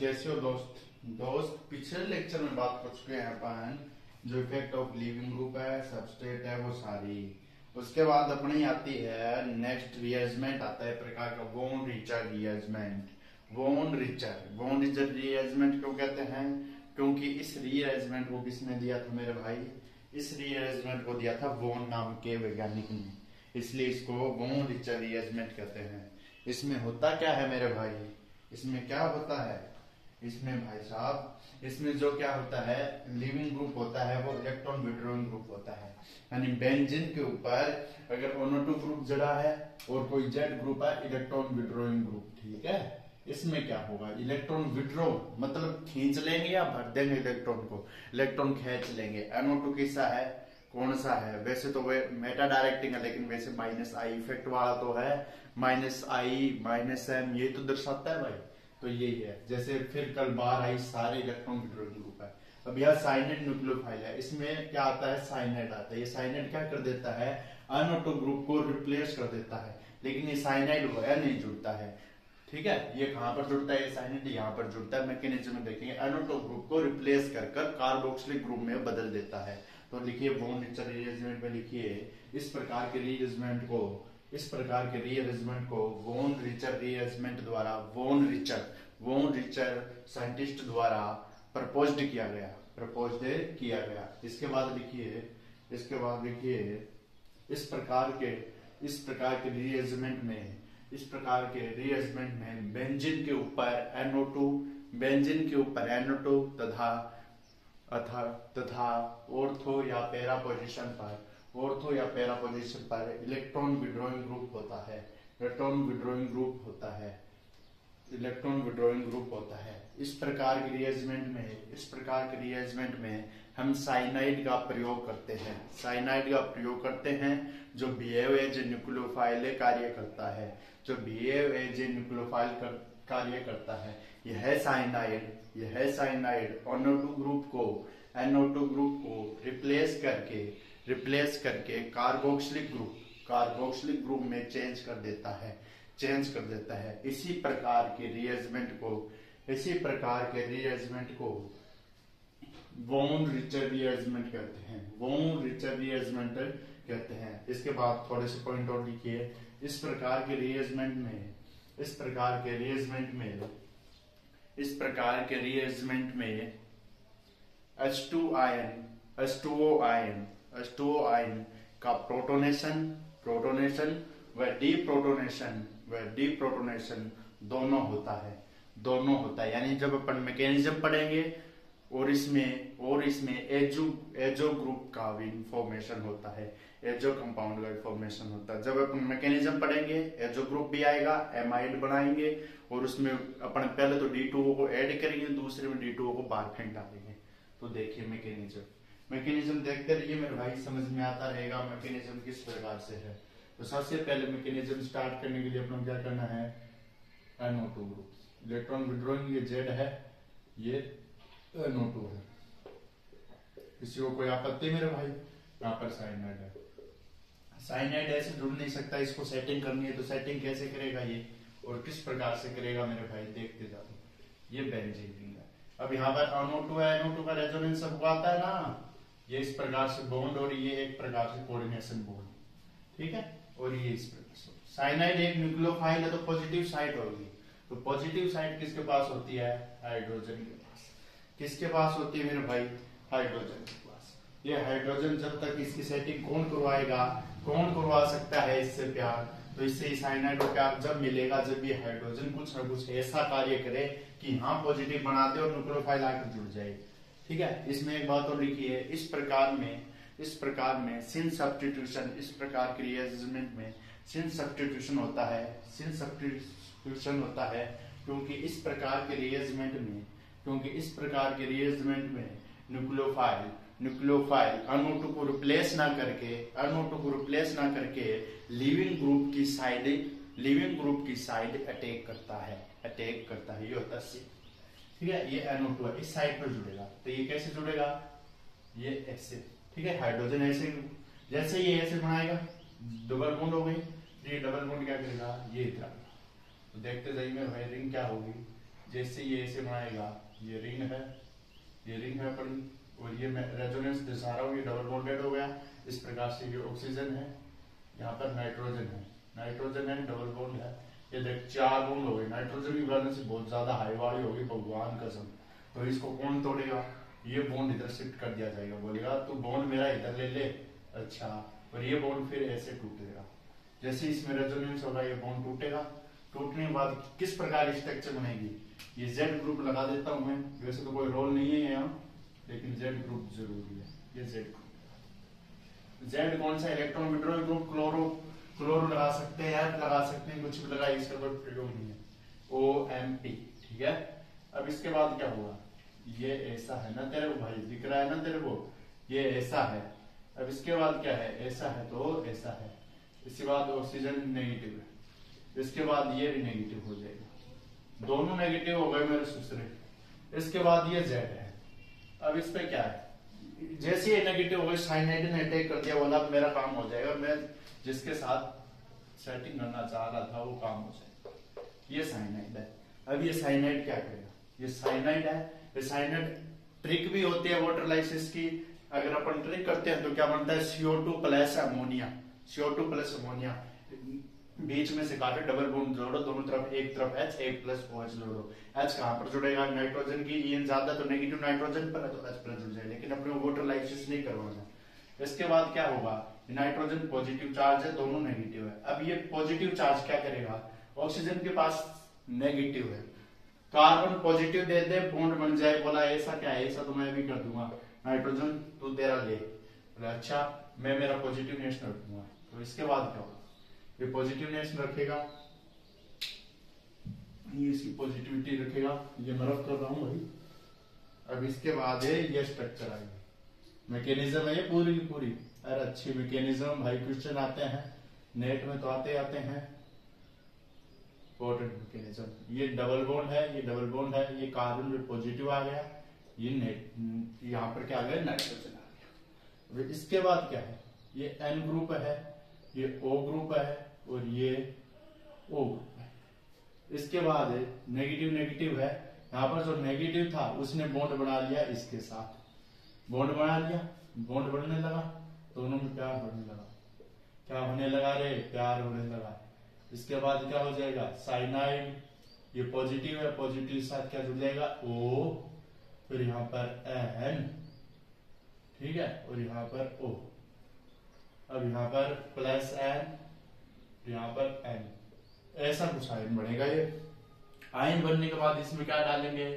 कैसे हो दोस्त। पिछले लेक्चर में बात कर चुके हैं अपन, जो इफेक्ट ऑफ लिविंग ग्रुप है, सबस्ट्रेट है, वो सारी। उसके बाद अपनी आती है नेक्स्ट रीअरेंजमेंट आता है प्रकार का von Richter rearrangement. Von Richter rearrangement क्यों कहते हैं? क्योंकि इस रीअरेंजमेंट को किसने दिया था मेरे भाई? इस रीअरेंजमेंट को दिया था वॉन नाम के वैज्ञानिक ने, इसलिए इसको वॉन रिचर रीअरेंजमेंट कहते हैं। इसमें होता क्या है मेरे भाई? इसमें क्या होता है? इसमें भाई साहब, इसमें जो क्या होता है, लिविंग ग्रुप होता है वो इलेक्ट्रॉन विड्रॉइंग ग्रुप होता है। यानी बेंजीन के ऊपर अगर NO2 ग्रुप जड़ा है और कोई Z ग्रुप है, इलेक्ट्रॉन विड्रॉइंग ग्रुप, ठीक है। इसमें क्या होगा? इलेक्ट्रॉन विड्रॉ मतलब खींच लेंगे या भर देंगे इलेक्ट्रॉन को, इलेक्ट्रॉन खींच लेंगे। NO2 किसका है, कौन सा है? वैसे तो वे मेटा डायरेक्टिंग है, लेकिन वैसे -I इफेक्ट वाला तो है, -I -M ये तो दर्शाता है भाई। तो यही है, जैसे फिर कल बार आई सारे इलेक्ट्रॉन विड्रॉइंग ग्रुप है। अब यह साइनाइड न्यूक्लियोफाइल है, इसमें क्या आता है? साइनाइड आता है। ये साइनाइड क्या कर देता है? NO2 ग्रुप को रिप्लेस कर देता है, लेकिन ये साइनाइड वह नहीं जुड़ता है, ठीक है। ये कहां पर जुड़ता है? ये साइनाइड यहाँ पर जुड़ता है। मैकेनिज्म में देखेंगे, NO2 ग्रुप को रिप्लेस कर कार्बोक्सिलिक ग्रुप में बदल देता है। तो लिखिए वॉन रिचर रीअरेंजमेंट में लिखिए इस प्रकार के रीअरेंजमेंट को वॉन रिचर रीअरेंजमेंट द्वारा वॉन रिचर साइंटिस्ट द्वारा प्रपोज्ड किया गया। इसके बाद लिखिए इस प्रकार के रीअरेंजमेंट में बेंजीन के ऊपर NO2 तथा ऑर्थो या पैरा पोजीशन पर इलेक्ट्रॉन विड्रॉइंग ग्रुप होता है। इस प्रकार के रीअरेंजमेंट में हम साइनाइड का प्रयोग करते हैं, जो बिहेव एज न्यूक्लियोफाइल कार्य करता है। यह साइनाइड NO2 ग्रुप को रिप्लेस करके कार्बोक्सिलिक ग्रुप में चेंज कर देता है। इसी प्रकार के रीअरेंजमेंट को वॉन रिचर रीअरेंजमेंट कहते हैं। इसके बाद थोड़े से पॉइंट और लिखिए। इस प्रकार के रीअरेंजमेंट में H2O आयन का प्रोटोनेशन व डीप्रोटोनेशन दोनों होता है। यानी जब अपन मैकेनिज्म पढ़ेंगे और इसमें एजो ग्रुप का भी फॉर्मेशन होता है, एजो कंपाउंड का फॉर्मेशन होता है। जब अपन मैकेनिज्म पढ़ेंगे एजो ग्रुप भी आएगा, एमाइड बनाएंगे और उसमें अपन पहले तो D2O को ऐड करेंगे, दूसरे में D2O को बाहर फेंक डालेंगे। तो देखिए मैकेनिज्म देखते रहिए मेरे भाई, समझ में आता रहेगा मैकेनिज्म किस प्रकार से है। तो सबसे पहले मैकेनिज्म स्टार्ट करने के लिए अपना क्या करना है? NO2 ग्रुप, इलेक्ट्रॉन विड्रॉइंग ये Z है, ये NO2 है। किसी को कोई आपत्ति मेरे भाई? यहाँ पर साइनाइड है। साइनाइड ऐसे जुड़ नहीं सकता, इसको सेटिंग करनी है। तो सेटिंग कैसे करेगा ये और किस प्रकार से करेगा मेरे भाई? देखते जाओ। ये बेंजीन रिंग है। अब यहाँ पर NO2 है, NO2 का रेजोनेंस सबको आता है ना, ये इस प्रकार से बॉन्ड और ये एक प्रकार से कोऑर्डिनेशन बॉन्ड, ठीक है। और ये इस प्रकार से साइनाइड एक न्यूक्लियोफाइल है, तो पॉजिटिव साइड होगी। तो पॉजिटिव साइड किसके पास होती है? हाइड्रोजन के पास। किसके पास होती है मेरे भाई? हाइड्रोजन के पास। ये हाइड्रोजन जब तक इसकी सेटिंग कौन करवा सकता है इससे प्यार? तो इससे साइनाइड को प्यार जब मिलेगा जब ये हाइड्रोजन कुछ न कुछ ऐसा कार्य करे कि यहाँ पॉजिटिव बना दे और न्यूक्लियोफाइल आकर जुड़ जाए, ठीक है। इसमें एक बात और लिखी है, इस प्रकार में सिन सब्स्टिट्यूशन, इस प्रकार के रीअरेंजमेंट में सिन सब्स्टिट्यूशन होता है, क्योंकि इस प्रकार के रीअरेंजमेंट में न्यूक्लियोफाइल NO2 को रिप्लेस ना करके लिविंग ग्रुप की साइड अटैक करता है। ये होता है C, ठीक है। ये NO2 है, इस साइड पर जुड़ेगा। तो ये कैसे जुड़ेगा? ये ऐसे, ठीक है। हाइड्रोजन ऐसे, जैसे ये ऐसे बनाएगा, डबल बॉन्ड हो गई। ये डबल बॉन्ड क्या करेगा? ये इधर। तो देखते जाइए भाई, रिंग क्या होगी? जैसे ये ऐसे बनाएगा, ये रिंग है, ये रिंग है अपन, और ये मैं रेजोनेंस दिखा रहा हूँ, ये डबल बॉन्डेड हो गया। इस प्रकार से ये ऑक्सीजन है, यहाँ पर नाइट्रोजन है, नाइट्रोजन है, डबल बॉन्ड है, ये देख 4 बॉन्ड हो गए। नाइट्रोजन की वैलेंसी बहुत ज्यादा हाई वाली होगी, भगवान कसम। तो इसको कौन तोड़ेगा? ये बॉन्ड इधर शिफ्ट कर दिया जाएगा, बोलेगा तू बॉन्ड मेरा इधर ले ले, अच्छा, और ये बॉन्ड फिर ऐसे टूटेगा। जैसे इसमें रेजोनेंस होगा, ये बॉन्ड टूटेगा, टूटने के बाद किस प्रकार स्ट्रक्चर बनेगी? ये जेड ग्रुप लगा देता हूं मैं, वैसे तो कोई रोल नहीं है यहाँ, लेकिन जेड ग्रुप जरूरी है। ये जेड ग्रुप, जेड कौन सा? इलेक्ट्रॉन विड्रॉल ग्रुप, क्लोरो लगा सकते हैं, एफ लगा सकते हैं, कुछ भी लगा, इसका कोई प्रयोग नहीं है। OMP, ठीक है। अब इसके बाद क्या हुआ? ये ऐसा है ना तेरे को भाई, दिख रहा है ना तेरे को, ये ऐसा है। अब इसके बाद क्या है? ऐसा है तो ऐसा है। इसके बाद ऑक्सीजन नेगेटिव है, इसके बाद ये भी नेगेटिव हो जाएगा, दोनों नेगेटिव हो गए मेरे सुसरे। इसके बाद ये जेड है। अब इस पे क्या है? जैसे ये नेगेटिव हो गए, साइनाइड ने अटैक कर दिया, बोला मेरा काम हो जाएगा, मैं जिसके साथ सेटिंग करना चाह रहा था वो काम हो जाएगा। ये साइनाइड है। अब ये साइनाइड क्या करेगा? ये साइनाइड है, ये साइनाइड ट्रिक भी होती है वाटरलाइसिस की। अगर अपन ट्रिक करते हैं तो क्या बनता है? CO2 plus ammonia, CO2 plus ammonia, बीच में से काटे, डबल बॉन्ड जोड़ो, दोनों तरफ, एक तरफ H, एक प्लस OH जोड़ो। H कहां पर जुड़ेगा? नाइट्रोजन की ईएन ज्यादा तो नेगेटिव नाइट्रोजन पर है तो H प्लस जुड़ जाएगा, लेकिन अपने वाटरलाइसिस नहीं करवाना। इसके बाद क्या होगा? नाइट्रोजन पॉजिटिव चार्ज है, दोनों नेगेटिव है। अब ये पॉजिटिव चार्ज क्या करेगा? ऑक्सीजन के पास नेगेटिव है, कार्बन पॉजिटिव दे दे, बॉन्ड बन जाए, बोला ऐसा क्या है? ऐसा तो मैं भी कर दूंगा, नाइट्रोजन तू तेरा ले, अच्छा मैं मेरा पॉजिटिवनेस रखूंगा। तो इसके बाद क्या होगा? ये पॉजिटिवनेस रखेगा, ये इसकी पॉजिटिविटी रखेगा, ये मैं रख कर रहा हूं भाई। अब इसके बाद है ये स्ट्रक्चर आएगी, मैकेनिज्म है ये पूरी की पूरी। अरे अच्छी मैकेनिज्म भाई, क्वेश्चन आते हैं नेट में तो आते हैं। इंपॉर्टेंट मैकेनिज्म, ये डबल बॉन्ड है, ये डबल बॉन्ड है, ये कार्बन में पॉजिटिव आ गया, ये नेट यहाँ पर क्या आ गया? नाइट्रोजन आ गया। इसके बाद क्या है? ये N ग्रुप है, ये O ग्रुप है, और ये O ग्रुप है। इसके बाद नेगेटिव नेगेटिव है, यहाँ पर जो नेगेटिव था उसने बॉन्ड बना लिया इसके साथ, बॉन्ड बना लिया, बॉन्ड बढ़ने लगा, दोनों में प्यार बढ़ने लगा। क्या होने लगा रे? प्यार होने लगा। इसके बाद क्या हो जाएगा? साइनाइड, ये पॉजिटिव है, पॉजिटिव के साथ क्या जुड़ जाएगा? O, फिर यहाँ पर N, ठीक है, और यहाँ पर O। अब यहाँ पर प्लस N, यहाँ पर N, ऐसा कुछ आयन बनेगा। ये आयन बनने के बाद इसमें क्या डालेंगे?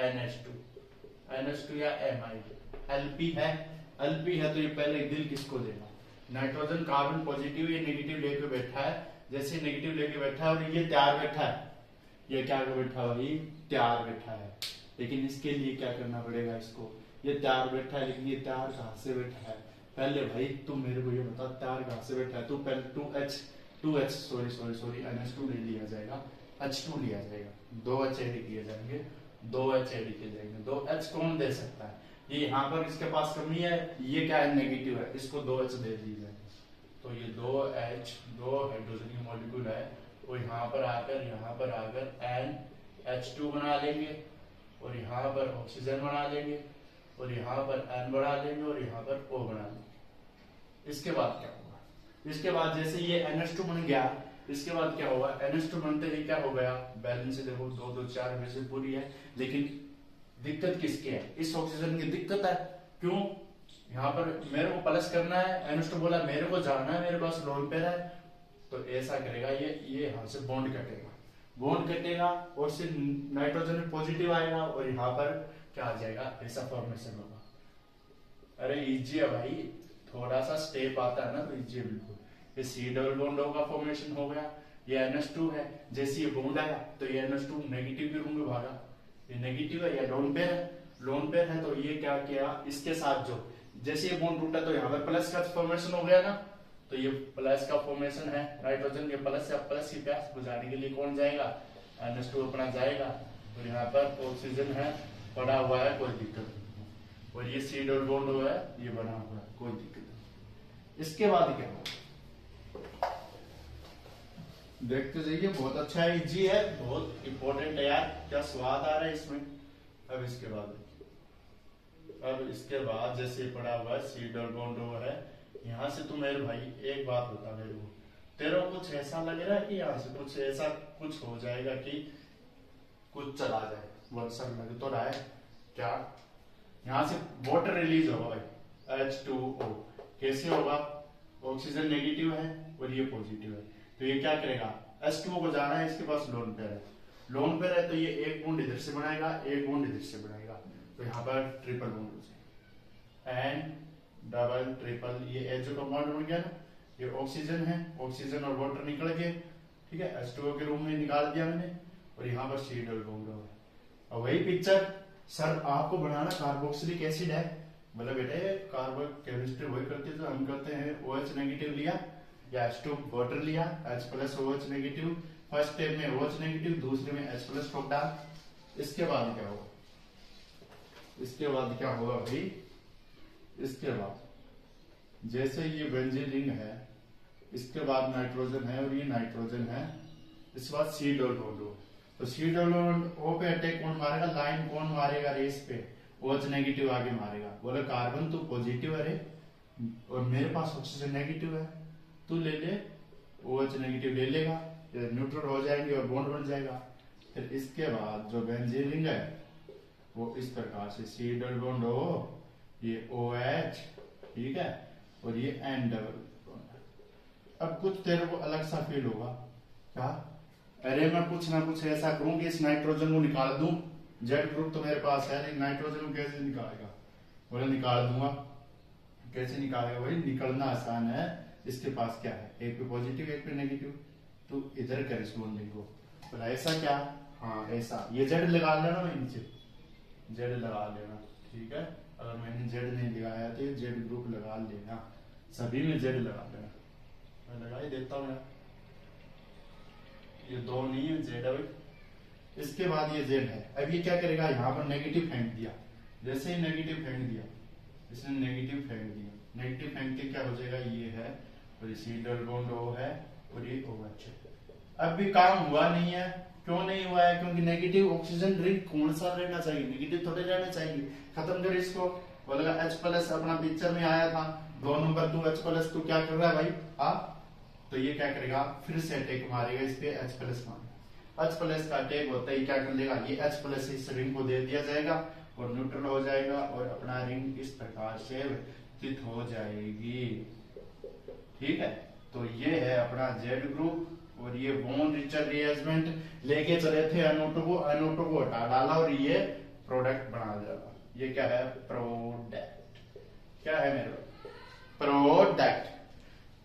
NH2 या एमाइड। Lp है तो ये पहले दिल किसको देगा? नाइट्रोजन कार्बन पॉजिटिव ये नेगेटिव लेके बैठा है, जैसे नेगेटिव लेके बैठा है, और ये तैयार बैठा है, ये क्या बैठा भाई? तैयार बैठा है। लेकिन इसके लिए क्या करना पड़ेगा इसको? ये तैयार बैठा है, लेकिन ये तैयार कहां से बैठा है? पहले भाई तुम मेरे को ये बता, तैयार कहां से बैठा है? तू पहले 2H सॉरी NH2 नहीं लिया जाएगा, H2 लिया जाएगा, 2H ऐड किए जाएंगे, 2H ऐड किए जाएंगे। 2H कौन दे सकता है? ये यहाँ पर इसके पास कमी है, ये क्या है? नेगेटिव है, इसको 2H दे दी जाए, तो ये 2H, 2 हाइड्रोजन की मॉलिक्यूल है, वो यहाँ पर आकर NH2 बना लेंगे, और यहाँ पर ऑक्सीजन बना लेंगे, और यहाँ पर N बना लेंगे, और यहाँ पर O बना लेंगे। इसके बाद क्या होगा? इसके बाद जैसे ये NH2 बन गया, इसके बाद क्या होगा? NH2 बनते ही क्या हो गया? बैलेंस देखो 2 2 4 में से पूरी है, लेकिन दिक्कत किसकी है? इस ऑक्सीजन की दिक्कत है। क्यों? यहाँ पर मेरे को प्लस करना है, NH2 बोला मेरे को जाना है, मेरे पास लोन पेयर है, तो ऐसा करेगा, ये यहाँ से बॉन्ड कटेगा, और सिर्फ नाइट्रोजन में पॉजिटिव आएगा, और यहाँ पर क्या आ जाएगा? ऐसा फॉर्मेशन होगा। अरे इजी है भाई, थोड़ा सा स्टेप आता है ना तो इजी है बिल्कुल। ये C डबल बॉन्ड का फॉर्मेशन हो गया, ये NH2 है, जैसे ये बॉन्ड आया तो ये NH2 नेगेटिव के रूम में भागा, ये नेगेटिव है, या लोन पेयर है, तो ये क्या किया? इसके साथ जो जैसे ये बॉन्ड टूटा तो यहाँ पर प्लस का फॉर्मेशन हो गया ना, तो ये प्लस का फॉर्मेशन है, नाइट्रोजन के प्लस से प्लस की प्यास बुझाने के लिए कौन जाएगा? NH2 अपना जाएगा, और यहाँ पर ऑक्सीजन है, पड़ा हुआ है, कोई दिक्कत नहीं, और ये C डबल बॉन्ड हुआ है, ये बना हुआ है, कोई दिक्कत नहीं। इसके बाद क्या होगा? देखते जाइए, बहुत अच्छा है, इजी है, बहुत इंपॉर्टेंट है यार। क्या स्वाद आ रहा है इसमें। अब इसके बाद जैसे पड़ा हुआ है सी डबल बॉन्ड O है, यहाँ से तो मेरे भाई एक बात बता मेरे को, तेरा कुछ ऐसा लग रहा है कि यहाँ से कुछ ऐसा कुछ हो जाएगा कि कुछ चला जाए, वर्षण लग तो रहा है क्या। यहाँ से वाटर रिलीज होगा भाई, H2O। कैसे होगा, ऑक्सीजन नेगेटिव है और ये पॉजिटिव है, तो ये क्या करेगा, H2O को जाना है, इसके पास लोन पेयर है, लोन पेयर है तो ये एक बॉन्ड इधर से बनाएगा, एक बॉन्ड इधर से बनाएगा, तो यहाँ पर ट्रिपल बॉन्ड हो जाएगा, एंड डबल ट्रिपल, ये H कंपाउंड बन गया ना, ये ऑक्सीजन है, ऑक्सीजन और वाटर निकल गए, ठीक है, H2O के रूप में निकाल दिया मैंने, और यहाँ पर C डबल बॉन्ड होगा। और वही पिक्चर सर आपको बनाना कार्बोक्सिलिक एसिड है, मतलब बेटे कार्बन केमिस्ट्री वही करते हैं जो हम करते हैं, OH नेगेटिव लिया या H2 वाटर लिया, H plus OH negative, first step में OH नेगेटिव, दूसरे में H प्लस टॉप डाल। इसके बाद क्या होगा, इसके बाद क्या होगा भाई, इसके बाद जैसे ये बेंजीन रिंग है, इसके बाद नाइट्रोजन है और ये नाइट्रोजन है, इसके बाद C डबल बॉन्ड O, तो C डबल बॉन्ड O पे अटैक कौन मारेगा, लाइन कौन मारेगा रेस पे, OH नेगेटिव आगे मारेगा, बोले कार्बन तू पॉजिटिव है रे और मेरे पास ऑक्सीजन नेगेटिव है, तू ले ले, OH नेगेटिव ले लेगा, न्यूट्रल हो जाएंगे और बॉन्ड बन जाएगा। फिर इसके बाद जो बेंजीन रिंग है वो इस प्रकार से C डबल बॉन्ड O, ये OH, ठीक है, और ये N डबल बॉन्ड। अब कुछ तेरे को अलग सा फील होगा क्या, अरे मैं कुछ ना कुछ ऐसा करूं कि इस नाइट्रोजन को निकाल दूं, जेड ग्रुप तो मेरे पास है नहीं, नाइट्रोजन को कैसे निकालेगा, बोले निकाल दूंगा, कैसे निकालेगा भाई, निकलना आसान है, इसके पास क्या है, एक पे पॉजिटिव एक पे नेगेटिव, तो इधर कर इस बॉन्डिंग को, तो ऐसा क्या, हाँ ऐसा, ये जेड लगा लेना, मैं नीचे जेड लगा लेना, ठीक है, अगर मैंने जेड नहीं लगाया तो जेड ग्रुप लगा लेना, सभी में जेड लगा लेना, मैं लगा ही देता हूँ, ये दो नहीं है जेड है। इसके बाद ये जेड है, अब ये क्या करेगा, यहाँ पर नेगेटिव फेंक दिया, जैसे ही नेगेटिव फेंक दिया, इसने नेगेटिव फेंक दिया, नेगेटिव फेंक के क्या हो जाएगा, ये है और ये C डबल बॉन्ड O है और ये OH है। अब भी काम हुआ नहीं है, क्यों नहीं हुआ है, क्योंकि नेगेटिव ऑक्सीजन रिंग कौन सा रहना चाहिए, नेगेटिव थोड़े रहना चाहिए, खत्म कर इसको, बोलेगा H प्लस अपना पिक्चर में आया था, 2 नंबर तू H प्लस तू क्या कर रहा है भाई, तो ये क्या करेगा, फिर से अटैक मारेगा इस पे, H प्लस मारेगा, H प्लस का अटैक होता है क्या कर लेगा, ये H प्लस इस रिंग को दे दिया जाएगा और न्यूट्रल हो जाएगा और अपना रिंग इस प्रकार से व्यवस्थित हो जाएगी, ठीक है। तो ये है अपना जेड ग्रुप और ये बॉन्ड रिचर रिएरेंजमेंट लेके चले थे NO2 को हटा डाला और ये प्रोडक्ट बना दिया। ये क्या है, प्रोडक्ट, क्या है मेरे प्रोडक्ट,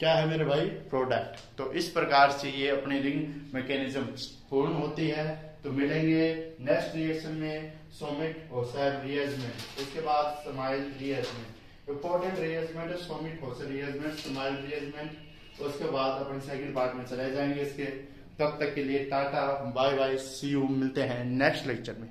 क्या है मेरे भाई, प्रोडक्ट। तो इस प्रकार से ये अपनी रिंग मैकेनिज्म पूर्ण होती है। तो मिलेंगे नेक्स्ट रिएक्शन में सोमिट होसर रिएरेंजमेंट, उसके बाद स्माइल रिएरेंजमेंट, इंपॉर्टेंट रिएरेंजमेंट है सोमिट होसर रिएरेंजमेंट, स्माइल रिएरेंजमेंट। उसके बाद अपन सेकंड पार्ट में चले जाएंगे इसके। तब तक के लिए टाटा बाय बाय, सी यू, मिलते हैं नेक्स्ट लेक्चर में।